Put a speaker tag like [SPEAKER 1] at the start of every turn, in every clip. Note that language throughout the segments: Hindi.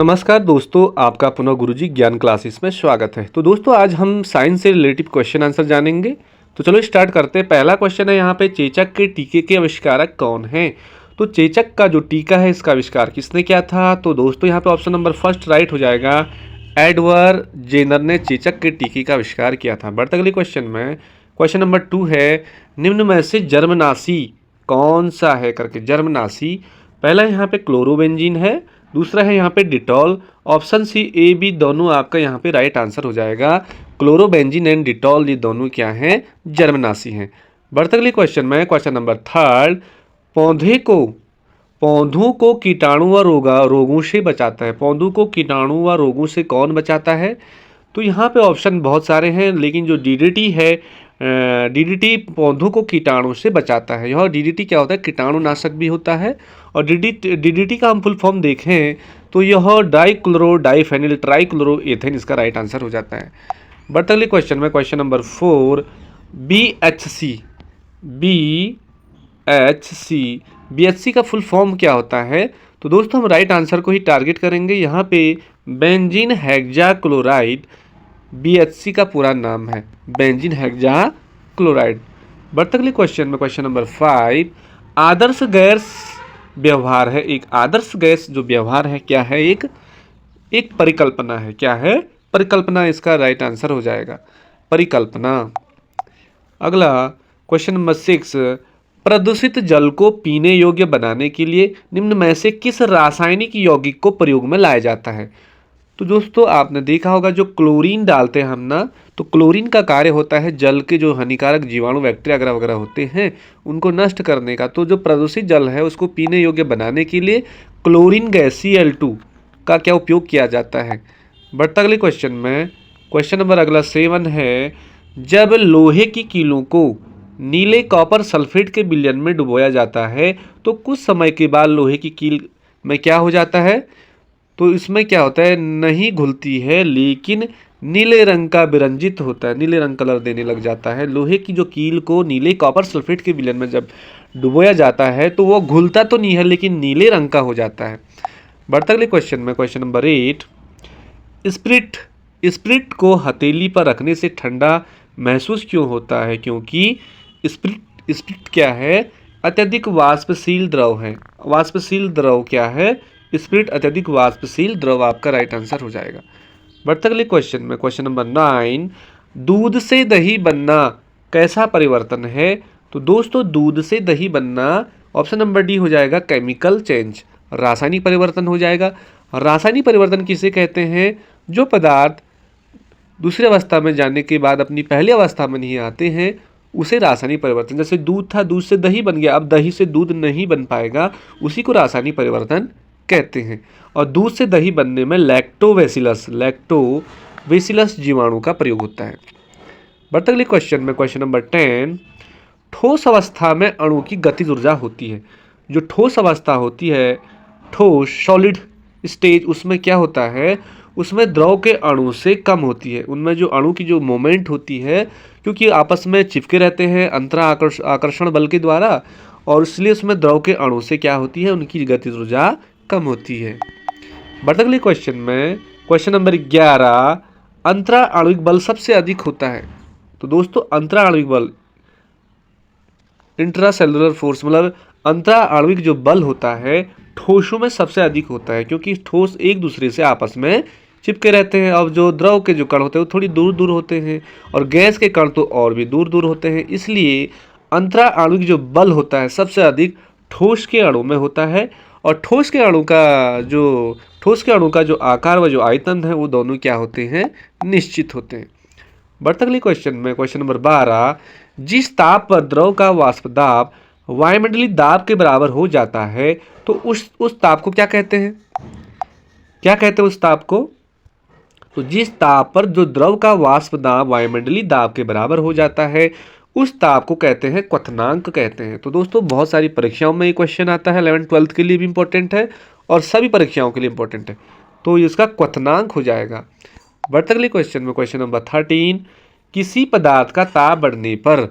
[SPEAKER 1] नमस्कार दोस्तों, आपका पुनः गुरुजी ज्ञान क्लासेस में स्वागत है। तो दोस्तों आज हम साइंस से रिलेटिव क्वेश्चन आंसर जानेंगे। तो चलो स्टार्ट करते हैं। पहला क्वेश्चन है यहाँ पे, चेचक के टीके के आविष्कारक कौन हैं? तो चेचक का जो टीका है इसका आविष्कार किसने किया था? तो दोस्तों यहाँ पे ऑप्शन नंबर फर्स्ट राइट हो जाएगा। एडवर्ड जेनर ने चेचक के टीके का आविष्कार किया था। बढ़ते अगले क्वेश्चन में, क्वेश्चन नंबर 2 है, निम्न में से जर्मनाशी कौन सा है करके। जर्मनाशी पहला यहाँ पे क्लोरोबेंजीन है, दूसरा है यहाँ पे Dettol. Option C A B दोनों आपका यहाँ पे राइट आंसर हो जाएगा। क्लोरोबेंजीन एंड डिटॉल ये दोनों क्या हैं? जर्मनाशी हैं। बढ़ते अगले क्वेश्चन में, क्वेश्चन नंबर 3, पौधों को कीटाणु व रोगों से बचाता है। पौधों को कीटाणु व रोगों से कौन बचाता है? तो यहाँ पे ऑप्शन बहुत सारे हैं, लेकिन जो डीडीटी है, डीडीटी पौधों को कीटाणु से बचाता है। यह डीडीटी क्या होता है? कीटाणुनाशक भी होता है। और डीडीटी का हम फुल फॉर्म देखें तो यह डाइक्लोरो डाइफेनिल ट्राइक्लोरोएथेन इसका राइट आंसर हो जाता है। बढ़ते अगले क्वेश्चन में, क्वेश्चन नंबर 4, BHC का फुल फॉर्म क्या होता है? तो दोस्तों हम राइट आंसर को ही टारगेट करेंगे। यहाँ पे बेंजीन हेक्साक्लोराइड BHC का पूरा नाम है, बेंजीन हेक्साक्लोराइड। बढ़ते अगले क्वेश्चन में, क्वेश्चन नंबर 5, आदर्श गैस व्यवहार है। एक आदर्श गैस जो व्यवहार है क्या है? एक परिकल्पना है। क्या है? परिकल्पना इसका राइट आंसर हो जाएगा, परिकल्पना। अगला क्वेश्चन नंबर 6, प्रदूषित जल को पीने योग्य बनाने के लिए निम्न में से किस रासायनिक यौगिक को प्रयोग में लाया जाता है? तो दोस्तों आपने देखा होगा, जो क्लोरीन डालते हैं हम ना, तो क्लोरीन का कार्य होता है जल के जो हानिकारक जीवाणु बैक्टीरिया वगैरह होते हैं उनको नष्ट करने का। तो जो प्रदूषित जल है उसको पीने योग्य बनाने के लिए क्लोरीन गैस Cl2 का क्या उपयोग किया जाता है? बढ़ता अगले क्वेश्चन में, क्वेश्चन नंबर अगला 7 है, जब लोहे की कीलों को नीले कॉपर सल्फेट के विलयन में डुबोया जाता है तो कुछ समय के बाद लोहे की कील में क्या हो जाता है? तो इसमें क्या होता है? नहीं घुलती है, लेकिन नीले रंग का विरंजित होता है, नीले रंग कलर देने लग जाता है। लोहे की जो कील को नीले कॉपर सल्फेट के विलयन में जब डुबोया जाता है तो वो घुलता तो नहीं है, लेकिन नीले रंग का हो जाता है। बढ़ते अगले क्वेश्चन में, क्वेश्चन नंबर 8, स्प्रिट को हथेली पर रखने से ठंडा महसूस क्यों होता है? क्योंकि स्प्रिट क्या है? अत्यधिक वाष्पशील द्रव है। वाष्पशील द्रव क्या है? स्प्रिट अत्यधिक वाष्पशील द्रव आपका राइट आंसर हो जाएगा। बढ़ते अगले क्वेश्चन में, क्वेश्चन नंबर 9, दूध से दही बनना कैसा परिवर्तन है? तो दोस्तों दूध से दही बनना ऑप्शन नंबर डी हो जाएगा, केमिकल चेंज, रासायनिक परिवर्तन हो जाएगा। रासायनिक परिवर्तन किसे कहते हैं? जो पदार्थ दूसरी अवस्था में जाने के बाद अपनी पहली अवस्था में नहीं आते हैं उसे रासायनिक परिवर्तन। जैसे दूध था, दूध से दही बन गया, अब दही से दूध नहीं बन पाएगा, उसी को रासायनिक परिवर्तन कहते हैं। और दूध से दही बनने में लैक्टोबैसिलस जीवाणु का प्रयोग होता है। बढ़ते अगले क्वेश्चन में, क्वेश्चन नंबर 10, ठोस अवस्था में अणु की गतिज ऊर्जा होती है। जो ठोस अवस्था होती है, ठोस सॉलिड स्टेज, उसमें क्या होता है? उसमें द्रव के अणु से कम होती है। उनमें जो अणु की जो मोमेंट होती है, क्योंकि आपस में चिपके रहते हैं अंतरा आकर्षण बल के द्वारा, और इसलिए उसमें द्रव के अणु से क्या होती है? उनकी गतिज ऊर्जा कम होती है। बढ़ते अगले क्वेश्चन में, क्वेश्चन नंबर 11, अंतरा आणविक बल सबसे अधिक होता है। तो दोस्तों अंतरा आणविक बल, इंट्रासेलुलर फोर्स, मतलब अंतरा आणविक जो बल होता है ठोसों में सबसे अधिक होता है, क्योंकि ठोस एक दूसरे से आपस में चिपके रहते हैं। अब जो द्रव के जो कण होते हैं वो थोड़ी दूर दूर होते हैं, और गैस के कण तो और भी दूर दूर होते हैं। इसलिए अंतरा आणविक जो बल होता है सबसे अधिक ठोस के अणु में होता है। और ठोस के अणु का जो आकार व जो आयतन है वो दोनों क्या होते हैं? निश्चित होते हैं। बढ़ते अगले क्वेश्चन में, क्वेश्चन नंबर 12, जिस ताप पर द्रव का वाष्प दाब वायुमंडलीय दाब के बराबर हो जाता है तो उस ताप को क्या कहते हैं? क्या कहते हैं उस ताप को? तो जिस ताप पर जो द्रव का वाष्प दाब वायुमंडलीय दाब के बराबर हो जाता है उस ताप को कहते हैं क्वथनांक कहते हैं। तो दोस्तों बहुत सारी परीक्षाओं में ये क्वेश्चन आता है, 11th-12th के लिए भी इंपॉर्टेंट है और सभी परीक्षाओं के लिए इंपॉर्टेंट है, तो इसका क्वथनांक हो जाएगा। बढ़ते अगले क्वेश्चन में, क्वेश्चन नंबर 13, किसी पदार्थ का ताप बढ़ने पर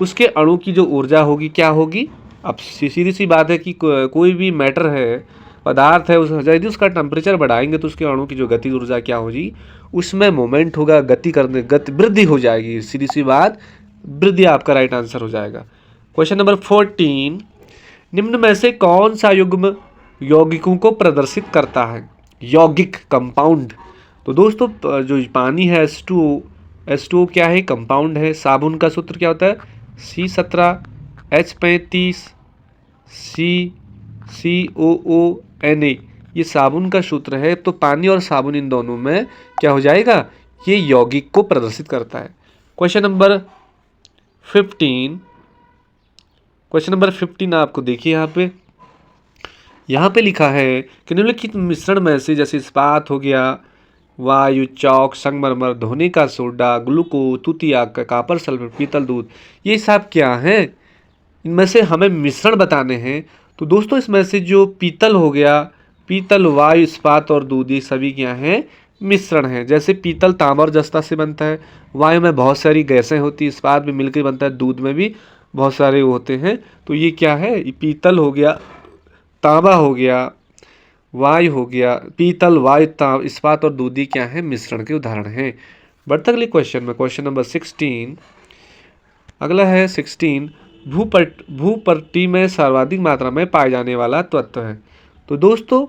[SPEAKER 1] उसके अणु की जो ऊर्जा होगी क्या होगी? अब सीधी सी बात है कि कोई भी मैटर है पदार्थ है उस यदि उसका टेम्परेचर बढ़ाएंगे तो उसके अणु की जो गतिज ऊर्जा क्या होगी, उसमें मोमेंट होगा, गति वृद्धि हो जाएगी। सीधी सी बात, वृद्धि आपका राइट आंसर हो जाएगा। क्वेश्चन नंबर 14, निम्न में से कौन सा युग्म यौगिकों को प्रदर्शित करता है? यौगिक कंपाउंड। तो दोस्तों जो पानी है H2O क्या है? कंपाउंड है। साबुन का सूत्र क्या होता है? C17H35 CCOONA, ये साबुन का सूत्र है। तो पानी और साबुन इन दोनों में क्या हो जाएगा? ये यौगिक को प्रदर्शित करता है। क्वेश्चन नंबर 15 आपको देखिए यहाँ पे लिखा है कि निम्नलिखित मिश्रण में से, जैसे इस्पात हो गया, वायु, चौक, संगमरमर, धोने का सोडा, ग्लूकोज, तुतिया, कॉपर सल्फेट, पीतल, दूध, ये सब क्या है? इनमें से हमें मिश्रण बताने हैं। तो दोस्तों इसमें से जो पीतल हो गया, पीतल, वायु, इस्पात और दूध, ये सभी क्या हैं? मिश्रण है। जैसे पीतल तांबा और जस्ता से बनता है, वायु में बहुत सारी गैसें होती है, इस्पात भी मिलकर बनता है, दूध में भी बहुत सारे होते हैं। तो ये क्या है? पीतल हो गया, तांबा हो गया, वायु हो गया, पीतल, वायु, इस्पात और दूधी क्या है? मिश्रण के उदाहरण हैं। बढ़ते अगले क्वेश्चन में, क्वेश्चन नंबर 16। अगला है 16, भूपट्टी में सर्वाधिक मात्रा में पाए जाने वाला तत्व है। तो दोस्तों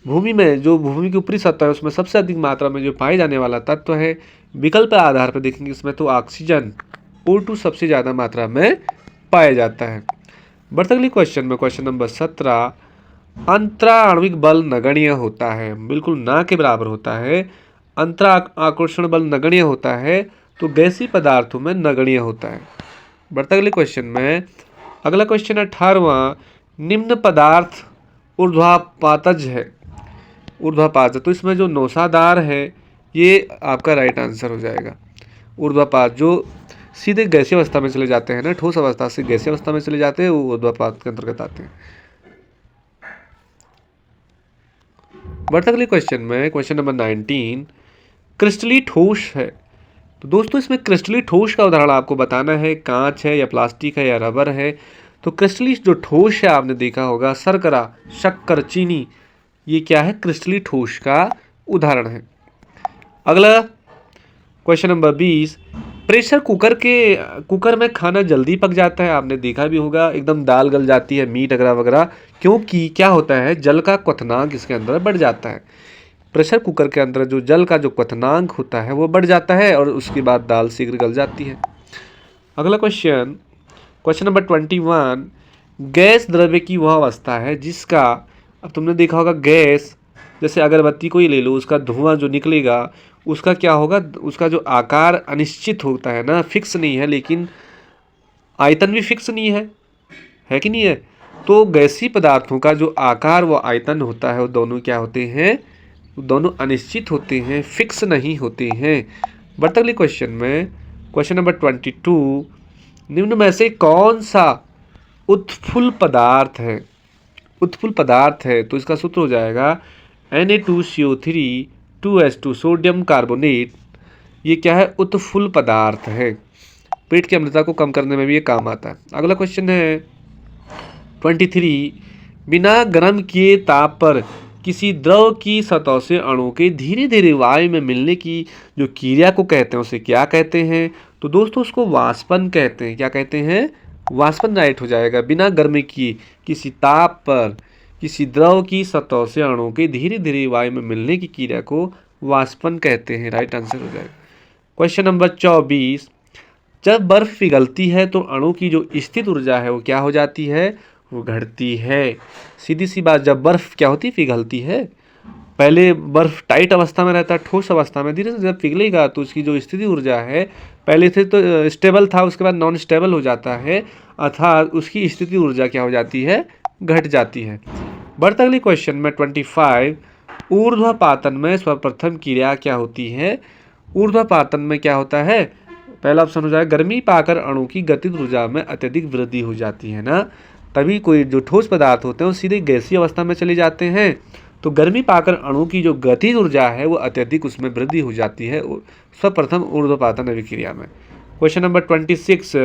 [SPEAKER 1] भूमि की ऊपरी सतह है, उसमें सबसे अधिक मात्रा में जो पाए जाने वाला तत्व है, विकल्प आधार पर देखेंगे इसमें तो ऑक्सीजन O2 सबसे ज़्यादा मात्रा में पाया जाता है। बढ़ते अगले क्वेश्चन में, क्वेश्चन नंबर 17, अंतराण्विक बल नगण्य होता है, बिल्कुल ना के बराबर होता है। अंतरा आकर्षण बल नगण्य होता है, तो गैसीय पदार्थों में नगण्य होता है। बढ़ते अगले क्वेश्चन में, अगला क्वेश्चन 18वां, निम्न पदार्थ ऊर्ध्वापातज है। ऊर्ध्वापात, तो इसमें जो नौसादार है ये आपका राइट आंसर हो जाएगा। ऊर्ध्वापात जो सीधे गैसीय अवस्था में चले जाते हैं ना, ठोस अवस्था से गैसीय अवस्था में चले जाते हैं, वो ऊर्ध्वापात के अंतर्गत आते हैं। बढ़ते अगले क्वेश्चन में, क्वेश्चन नंबर 19, क्रिस्टली ठोस है। तो दोस्तों इसमें क्रिस्टली ठोस का उदाहरण आपको बताना है, कांच है या प्लास्टिक है या रबर है। तो क्रिस्टली जो ठोस है, आपने देखा होगा शर्करा, शक्कर, चीनी, ये क्या है? क्रिस्टली ठोस का उदाहरण है। अगला क्वेश्चन नंबर 20, प्रेशर कुकर में खाना जल्दी पक जाता है, आपने देखा भी होगा, एकदम दाल गल जाती है, मीट वगैरह वगैरह, क्योंकि क्या होता है? जल का क्वथनांक इसके अंदर बढ़ जाता है। प्रेशर कुकर के अंदर जो जल का जो क्वथनांक होता है वो बढ़ जाता है और उसके बाद दाल शीघ्र गल जाती है। अगला क्वेश्चन, क्वेश्चन नंबर 21, गैस द्रव्य की वह अवस्था है जिसका, अब तुमने देखा होगा गैस, जैसे अगरबत्ती को ही ले लो, उसका धुआं जो निकलेगा उसका क्या होगा? उसका जो आकार अनिश्चित होता है ना, फिक्स नहीं है, लेकिन आयतन भी फिक्स नहीं है कि नहीं है? तो गैसीय पदार्थों का जो आकार व आयतन होता है वो दोनों क्या होते हैं? दोनों अनिश्चित होते हैं, फिक्स नहीं होते हैं। बढ़ते अगले क्वेश्चन में, क्वेश्चन नंबर 22, निम्न में से कौन सा उत्फुल्ल पदार्थ है? उत्फुल्ल पदार्थ है तो इसका सूत्र हो जाएगा Na2CO3 2H2 सोडियम कार्बोनेट। ये क्या है? उत्फुल्ल पदार्थ है, पेट की अम्लता को कम करने में भी ये काम आता है। अगला क्वेश्चन है 23, बिना गर्म किए ताप पर किसी द्रव की सतह से अणु के धीरे धीरे वायु में मिलने की जो क्रिया को कहते हैं उसे क्या कहते हैं? तो दोस्तों उसको वाष्पन कहते हैं। क्या कहते हैं? वाष्पन राइट हो जाएगा। बिना गर्मी किए किसी ताप पर किसी द्रव की सतह से अणु के धीरे धीरे वायु में मिलने की क्रिया को वाष्पन कहते हैं, राइट आंसर हो जाएगा। क्वेश्चन नंबर 24, जब बर्फ पिघलती है तो अणु की जो स्थित ऊर्जा है वो क्या हो जाती है? वो घटती है। सीधी सी बात, जब बर्फ क्या होती है? पिघलती है। पहले बर्फ टाइट अवस्था में रहता है, ठोस अवस्था में, धीरे धीरे जब पिघलेगा तो उसकी जो स्थिति ऊर्जा है, पहले से तो स्टेबल था, उसके बाद नॉन स्टेबल हो जाता है, अर्थात उसकी स्थिति ऊर्जा क्या हो जाती है? घट जाती है। बढ़ते अगले क्वेश्चन में 25, ऊर्ध्वापातन में सर्वप्रथम क्रिया क्या होती है? ऊर्ध्वापातन में क्या होता है? पहला ऑप्शन हो जाएगा गर्मी पाकर अणु की गतिज ऊर्जा में अत्यधिक वृद्धि हो जाती है ना, तभी कोई जो ठोस पदार्थ होते हैं वो सीधे गैसीय अवस्था में चले जाते हैं। तो गर्मी पाकर अणु की जो गतिज ऊर्जा है वो अत्यधिक उसमें वृद्धि हो जाती है सर्वप्रथम ऊर्ध्वापातन अभिक्रिया में। क्वेश्चन नंबर 26,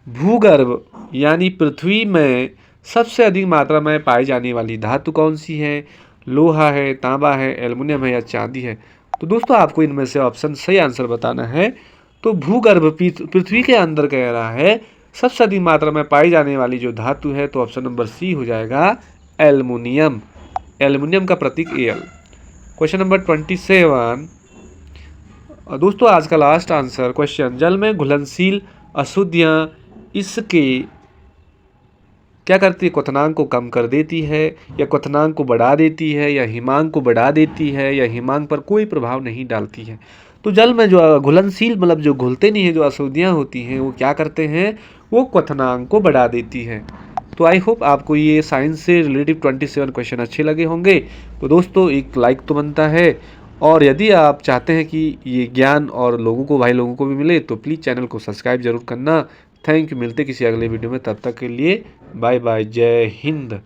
[SPEAKER 1] भूगर्भ यानी पृथ्वी में सबसे अधिक मात्रा में पाई जाने वाली धातु कौन सी है? लोहा है, तांबा है, एल्युमिनियम है या चांदी है? तो दोस्तों आपको इनमें से ऑप्शन सही आंसर बताना है। तो भूगर्भ पृथ्वी के अंदर कह रहा है सबसे अधिक मात्रा में पाई जाने वाली जो धातु है, तो ऑप्शन नंबर सी हो जाएगा एल्युमिनियम। एल्युमिनियम का प्रतीक Al। Question number 27। दोस्तों आज का लास्ट आंसर क्वेश्चन, जल में घुलनशील अशुद्धियाँ इसके क्या करती है? क्वथनांक को कम कर देती है, या क्वथनांक को बढ़ा देती है, या हिमांक को बढ़ा देती है, या हिमांक पर कोई प्रभाव नहीं डालती है। तो जल में जो घुलनशील मतलब जो घुलते नहीं है, जो अशुद्धियाँ होती हैं, वो क्या करते हैं? वो क्वथनांक को बढ़ा देती है। तो आई होप आपको ये साइंस से रिलेटिव 27 क्वेश्चन अच्छे लगे होंगे। तो दोस्तों एक लाइक तो बनता है, और यदि आप चाहते हैं कि ये ज्ञान और भाई लोगों को भी मिले, तो प्लीज़ चैनल को सब्सक्राइब जरूर करना। Thank you. मिलते किसी अगले वीडियो में, तब तक के लिए बाय बाय, जय हिंद।